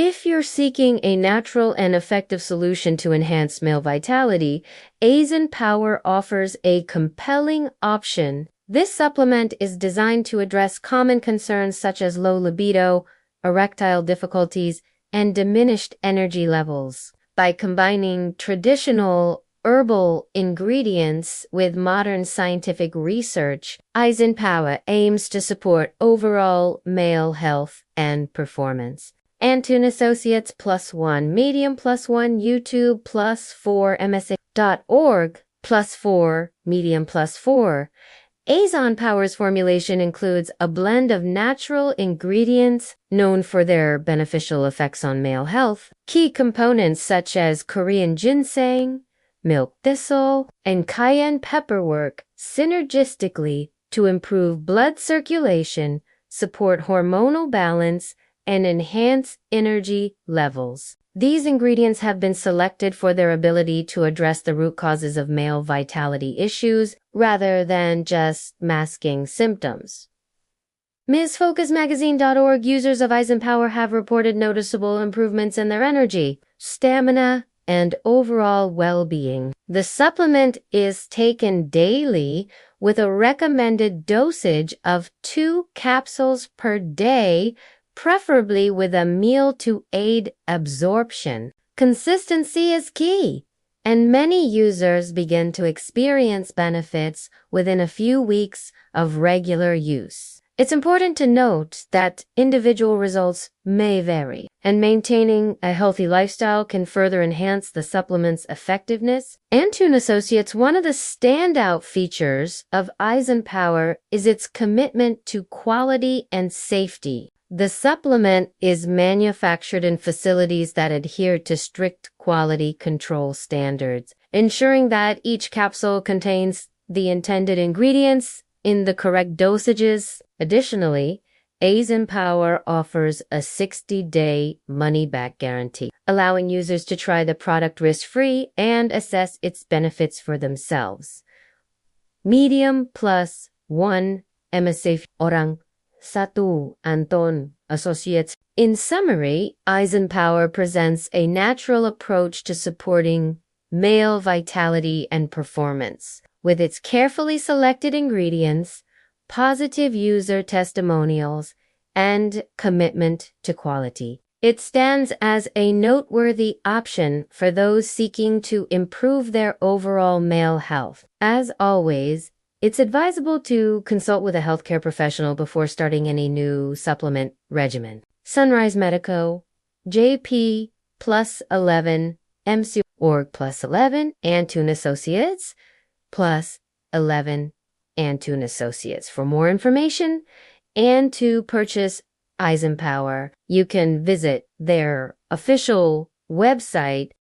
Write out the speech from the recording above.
If you're seeking a natural and effective solution to enhance male vitality, Aizen Power offers a compelling option. This supplement is designed to address common concerns such as low libido, erectile difficulties, and diminished energy levels. By combining traditional herbal ingredients with modern scientific research, Aizen Power aims to support overall male health and performance. Antune Associates +1 Medium +1 YouTube +4 MSA.org +4 Medium +4. Aizen Power's formulation includes a blend of natural ingredients known for their beneficial effects on male health. Key components such as Korean Ginseng, milk thistle, and Cayenne Pepper work synergistically to improve blood circulation, support hormonal balance, and enhance energy levels. These ingredients have been selected for their ability to address the root causes of male vitality issues rather than just masking symptoms. MsFocusMagazine.org users of Aizen Power have reported noticeable improvements in their energy, stamina, and overall well-being. The supplement is taken daily with a recommended dosage of 2 capsules per day, preferably with a meal to aid absorption. Consistency is key, and many users begin to experience benefits within a few weeks of regular use. It's important to note that individual results may vary, and maintaining a healthy lifestyle can further enhance the supplement's effectiveness. Antune Associates, one of the standout features of Aizen Power is its commitment to quality and safety. The supplement is manufactured in facilities that adhere to strict quality control standards, ensuring that each capsule contains the intended ingredients in the correct dosages. Additionally, Aizen Power offers a 60-day money-back guarantee, allowing users to try the product risk-free and assess its benefits for themselves. Medium +1 MSA Orang Satu Anton Associates. In summary, Aizen Power presents a natural approach to supporting male vitality and performance. With its carefully selected ingredients, positive user testimonials, and commitment to quality, it stands as a noteworthy option for those seeking to improve their overall male health. As always, it's advisable to consult with a healthcare professional before starting any new supplement regimen. Sunrise Medico, JP +11, MC Org +11, Antune Associates +11, Antune Associates. For more information and to purchase Aizen Power, you can visit their official website